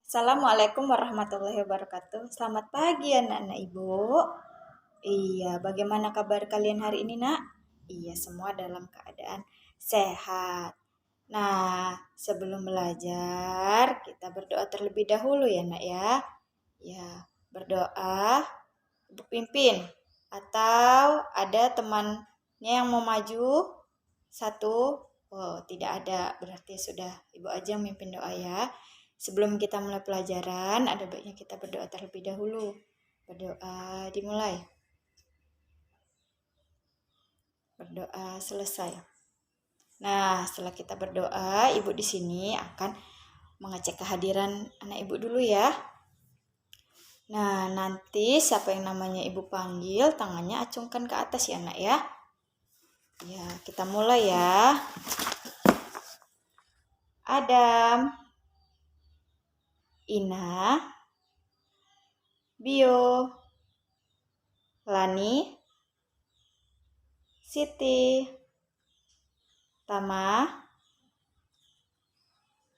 Assalamualaikum warahmatullahi wabarakatuh. Selamat pagi anak-anak ibu. Iya, bagaimana kabar kalian hari ini nak? Iya, semua dalam keadaan sehat. Nah, sebelum belajar, kita berdoa terlebih dahulu ya nak ya. Ya, berdoa ibu pimpin. Atau ada temannya yang mau maju? Satu? Oh, tidak ada. Berarti sudah ibu aja yang mimpin doa ya. Sebelum kita mulai pelajaran, ada baiknya kita berdoa terlebih dahulu. Berdoa dimulai. Berdoa selesai. Nah, setelah kita berdoa, ibu di sini akan mengecek kehadiran anak ibu dulu ya. Nah, nanti siapa yang namanya ibu panggil, tangannya acungkan ke atas ya, nak ya. Ya, kita mulai ya. Adam, Ina, Bio, Lani, Siti, Tama,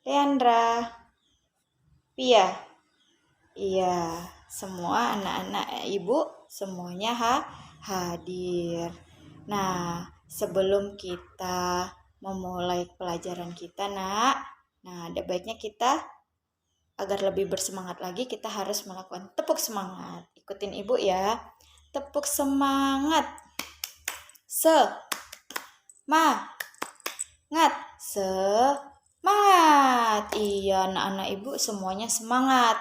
Leandra, Pia. Iya, semua anak-anak ibu semuanya hadir. Nah, sebelum kita memulai pelajaran kita nak, nah ada baiknya kita agar lebih bersemangat lagi kita harus melakukan tepuk semangat. Ikutin ibu ya. Tepuk semangat. Semangat. Semangat. Iya, anak-anak ibu semuanya semangat.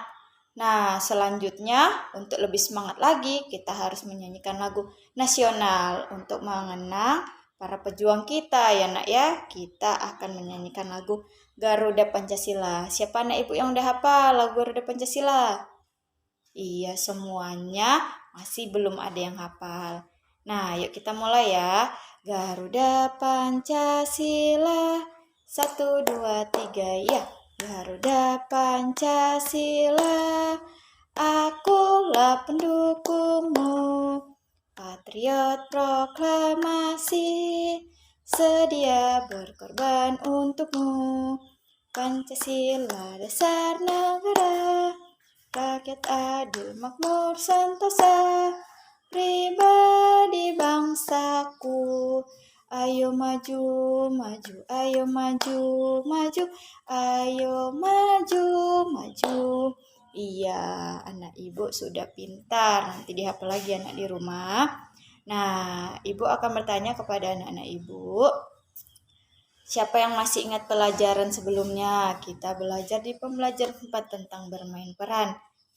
Nah, selanjutnya untuk lebih semangat lagi, kita harus menyanyikan lagu nasional untuk mengenang para pejuang kita ya nak ya. Kita akan menyanyikan lagu Garuda Pancasila. Siapa anak ibu yang udah hafal lagu Garuda Pancasila? Iya, semuanya masih belum ada yang hafal. Nah, yuk kita mulai ya. Garuda Pancasila, 1, 2, 3, ya. Garuda Pancasila, akulah pendukungmu, patriot proklamasi, sedia berkorban untukmu. Pancasila dasar negara, rakyat adil makmur sentosa, pribadi bangsaku. Ayo maju, maju, ayo maju, maju, ayo maju, maju. Iya, anak ibu sudah pintar. Nanti dihafal lagi anak di rumah. Nah, ibu akan bertanya kepada anak-anak ibu. Siapa yang masih ingat pelajaran sebelumnya? Kita belajar di pembelajaran 4 tentang bermain peran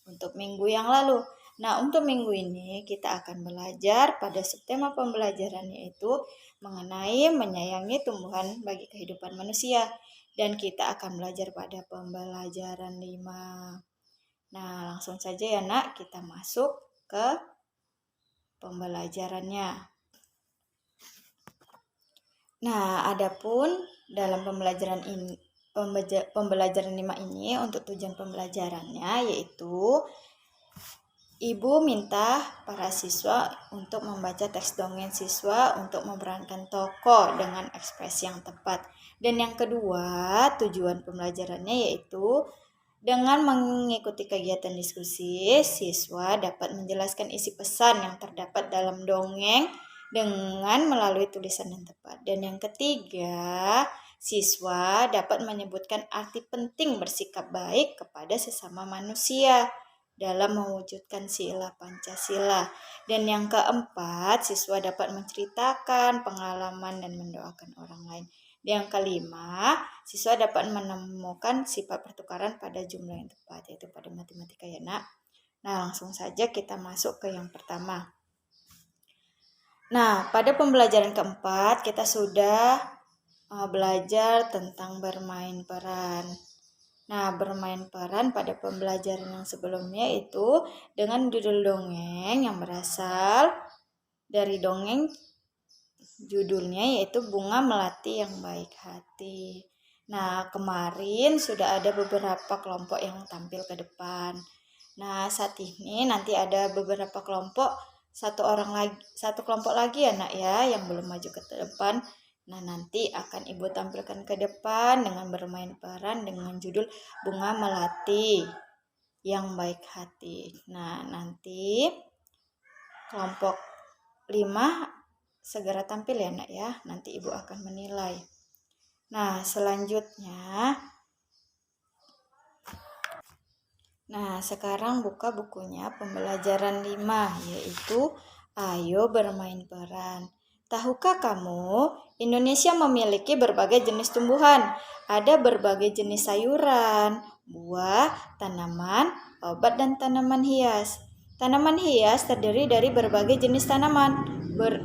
untuk minggu yang lalu. Nah, untuk minggu ini kita akan belajar pada subtema pembelajaran yaitu mengenai menyayangi tumbuhan bagi kehidupan manusia. Dan kita akan belajar pada pembelajaran 5. Nah, langsung saja ya nak, kita masuk ke pembelajarannya. Nah, adapun dalam pembelajaran 5 ini untuk tujuan pembelajarannya yaitu ibu minta para siswa untuk membaca teks dongeng siswa untuk memerankan tokoh dengan ekspresi yang tepat. Dan yang kedua, tujuan pembelajarannya yaitu dengan mengikuti kegiatan diskusi, siswa dapat menjelaskan isi pesan yang terdapat dalam dongeng dengan melalui tulisan yang tepat. Dan yang ketiga, siswa dapat menyebutkan arti penting bersikap baik kepada sesama manusia dalam mewujudkan sila Pancasila. Dan yang keempat, siswa dapat menceritakan pengalaman dan mendoakan orang lain. Dan yang kelima, siswa dapat menemukan sifat pertukaran pada jumlah yang tepat, yaitu pada matematika ya nak. Nah, langsung saja kita masuk ke yang pertama. Nah, pada pembelajaran keempat kita sudah belajar tentang bermain peran. Nah, bermain peran pada pembelajaran yang sebelumnya itu dengan judul dongeng yang berasal dari dongeng judulnya yaitu Bunga Melati yang Baik Hati. Nah, kemarin sudah ada beberapa kelompok yang tampil ke depan. Nah, saat ini nanti ada beberapa kelompok, satu kelompok lagi ya nak ya yang belum maju ke depan. Nah, nanti akan Ibu tampilkan ke depan dengan bermain peran dengan judul Bunga Melati yang Baik Hati. Nah, nanti kelompok 5 segera tampil ya nak ya. Nanti Ibu akan menilai. Nah, selanjutnya. Nah, sekarang buka bukunya pembelajaran 5, yaitu Ayo Bermain Peran. Tahukah kamu, Indonesia memiliki berbagai jenis tumbuhan. Ada berbagai jenis sayuran, buah, tanaman, obat, dan tanaman hias. Tanaman hias terdiri dari berbagai jenis tanaman,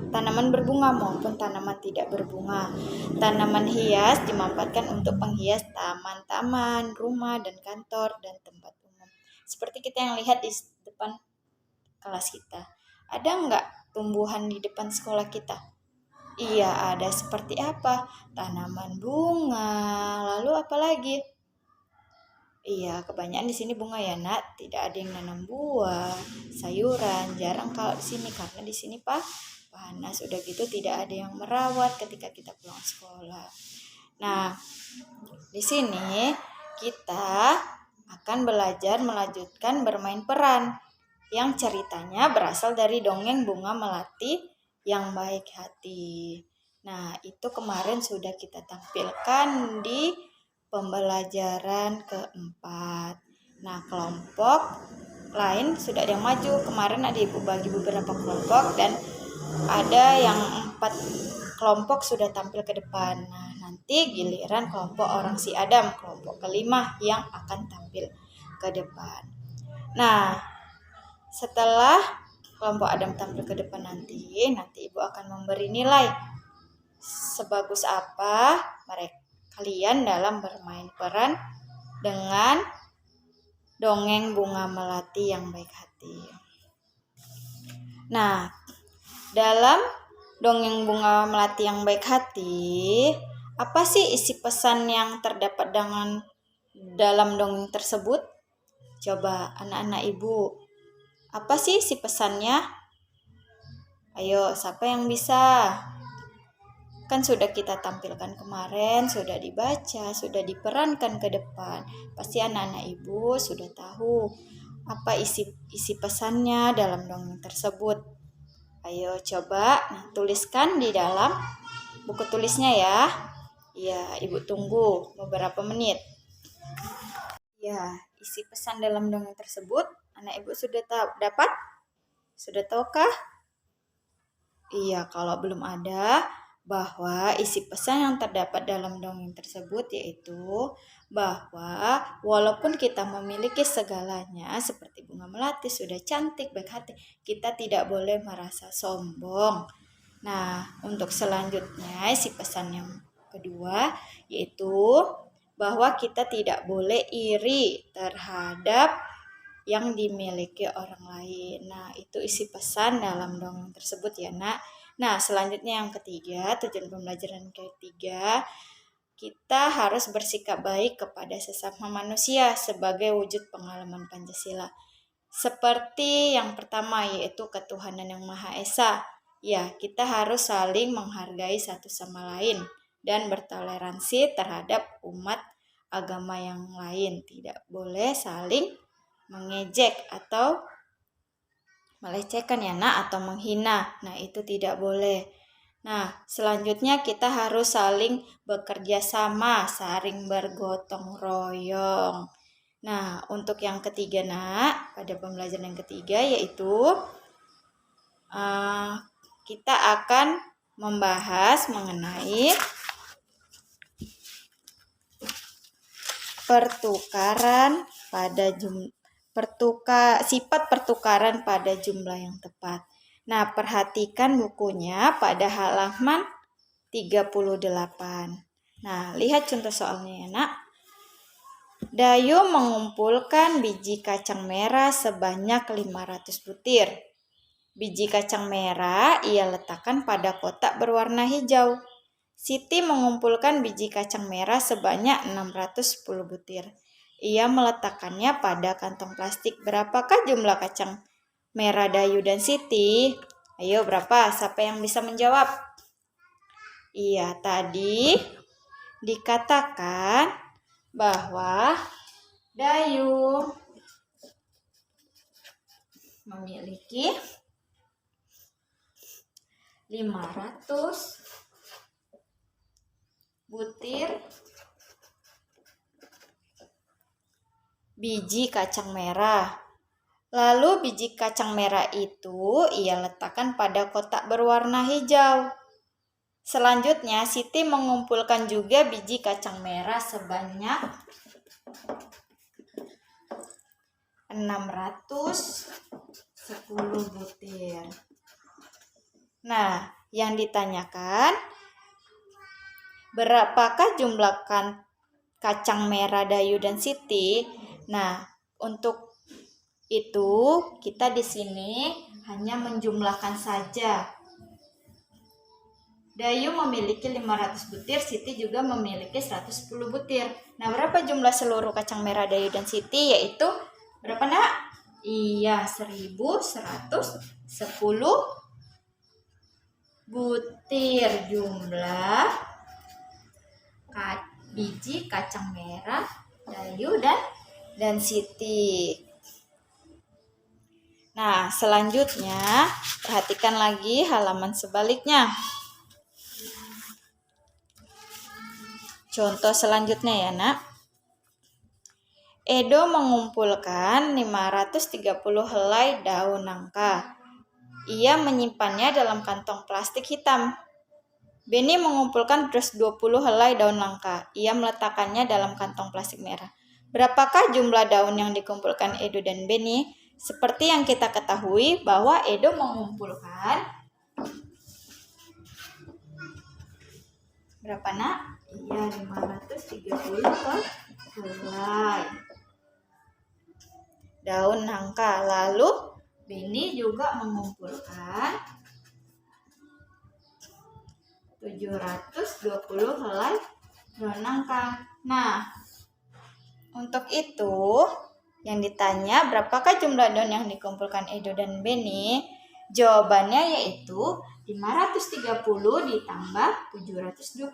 tanaman berbunga maupun tanaman tidak berbunga. Tanaman hias dimanfaatkan untuk penghias taman-taman, rumah, dan kantor, dan tempat umum. Seperti kita yang lihat di depan kelas kita. Ada nggak tumbuhan di depan sekolah kita? Iya, ada. Seperti apa? Tanaman bunga, lalu apa lagi? Iya, kebanyakan di sini bunga ya, Nak. Tidak ada yang nanam buah, sayuran, jarang kalau di sini karena di sini panas. Udah gitu tidak ada yang merawat ketika kita pulang sekolah. Nah, di sini kita akan belajar melanjutkan bermain peran yang ceritanya berasal dari dongeng Bunga Melati yang Baik Hati. Nah, itu kemarin sudah kita tampilkan di pembelajaran keempat. Nah, kelompok lain sudah ada yang maju. Kemarin ada Ibu bagi beberapa kelompok dan ada yang 4 kelompok sudah tampil ke depan. Nah, nanti giliran kelompok orang si Adam, kelompok kelima yang akan tampil ke depan. Nah, setelah kelompok Adam tampil ke depan nanti Ibu akan memberi nilai sebagus apa kalian dalam bermain peran dengan dongeng Bunga Melati yang Baik Hati. Nah, dalam dongeng Bunga Melati yang Baik Hati, apa sih isi pesan yang terdapat dalam dongeng tersebut? Coba anak-anak Ibu, apa sih isi pesannya? Ayo, siapa yang bisa? Kan sudah kita tampilkan kemarin, sudah dibaca, sudah diperankan ke depan. Pasti anak-anak Ibu sudah tahu apa isi pesannya dalam dongeng tersebut. Ayo coba tuliskan di dalam buku tulisnya ya. Ya, Ibu tunggu beberapa menit. Ya, isi pesan dalam dongeng tersebut anak Ibu sudah dapat? Sudah tahukah? Iya, kalau belum ada, bahwa isi pesan yang terdapat dalam dongeng tersebut yaitu bahwa walaupun kita memiliki segalanya seperti bunga melati, sudah cantik, baik hati, kita tidak boleh merasa sombong. Nah, untuk selanjutnya isi pesan yang kedua yaitu bahwa kita tidak boleh iri terhadap yang dimiliki orang lain. Nah, itu isi pesan dalam dongeng tersebut ya, Nak. Nah, selanjutnya yang ketiga, tujuan pembelajaran ketiga, kita harus bersikap baik kepada sesama manusia sebagai wujud pengalaman Pancasila. Seperti yang pertama yaitu ketuhanan yang Maha Esa. Ya, kita harus saling menghargai satu sama lain dan bertoleransi terhadap umat agama yang lain. Tidak boleh saling mengejek atau melecehkan ya Nak, atau menghina. Nah, itu tidak boleh. Nah, selanjutnya kita harus saling bekerja sama, saling bergotong royong. Nah, untuk yang ketiga Nak, pada pembelajaran yang ketiga yaitu kita akan membahas mengenai pertukaran pada sifat pertukaran pada jumlah yang tepat. Nah, perhatikan bukunya pada halaman 38. Nah, lihat contoh soalnya ya, Nak. Dayu mengumpulkan biji kacang merah sebanyak 500 butir. Biji kacang merah ia letakkan pada kotak berwarna hijau. Siti mengumpulkan biji kacang merah sebanyak 610 butir. Ia meletakkannya pada kantong plastik. Berapakah jumlah kacang merah Dayu dan Siti? Ayo berapa? Siapa yang bisa menjawab? Iya, tadi dikatakan bahwa dayung memiliki 500 butir biji kacang merah. Lalu biji kacang merah itu ia letakkan pada kotak berwarna hijau. Selanjutnya Siti mengumpulkan juga biji kacang merah sebanyak 610 butir. Nah, yang ditanyakan, berapakah jumlah kacang merah Dayu dan Siti? Nah, untuk itu kita di sini hanya menjumlahkan saja. Dayu memiliki 500 butir, Siti juga memiliki 110 butir. Nah, berapa jumlah seluruh kacang merah Dayu dan Siti? Yaitu berapa, Nak? Iya, 1110 butir jumlah biji kacang merah Dayu dan Siti. Nah, selanjutnya perhatikan lagi halaman sebaliknya. Contoh selanjutnya ya, Nak. Edo mengumpulkan 530 helai daun nangka. Ia menyimpannya dalam kantong plastik hitam. Beni mengumpulkan 20 helai daun nangka. Ia meletakkannya dalam kantong plastik merah. Berapakah jumlah daun yang dikumpulkan Edo dan Beni? Seperti yang kita ketahui bahwa Edo mengumpulkan berapa, Nak? Iya, 530 helai daun nangka. Lalu Beni juga mengumpulkan 720 helai daun nangka. Nah, untuk itu yang ditanya berapakah jumlah daun yang dikumpulkan Edo dan Beni? Jawabannya yaitu 530 ditambah 720.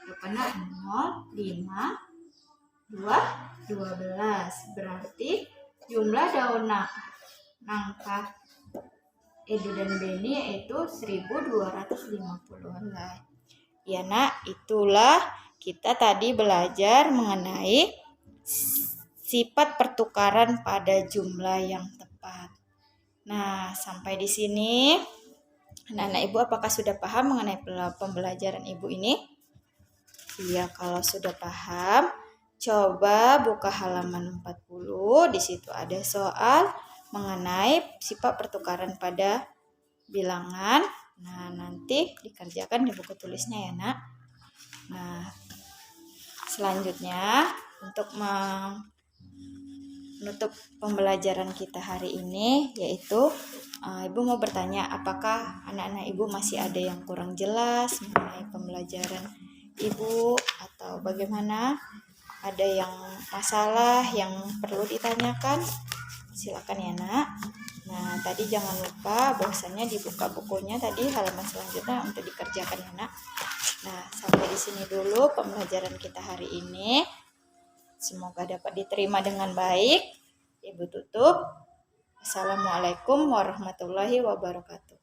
Berapa? 0, 5, 2, 12. Berarti jumlah daun nangka Edo dan Beni yaitu 1250 helai. Ya, Nak, itulah kita tadi belajar mengenai sifat pertukaran pada jumlah yang tepat. Nah, sampai di sini anak-anak Ibu apakah sudah paham mengenai pembelajaran Ibu ini? Iya, kalau sudah paham, coba buka halaman 40. Di situ ada soal mengenai sifat pertukaran pada bilangan. Nah, nanti dikerjakan di buku tulisnya ya, Nak. Nah, selanjutnya untuk menutup pembelajaran kita hari ini yaitu Ibu mau bertanya apakah anak-anak Ibu masih ada yang kurang jelas mengenai pembelajaran Ibu atau bagaimana? Ada yang masalah yang perlu ditanyakan? Silakan ya, Nak. Nah, tadi jangan lupa bahwasanya dibuka bukunya tadi halaman selanjutnya untuk dikerjakan ya, Nak. Nah, sampai di sini dulu pembelajaran kita hari ini. Semoga dapat diterima dengan baik. Ibu tutup. Assalamualaikum warahmatullahi wabarakatuh.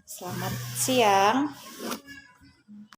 Selamat siang.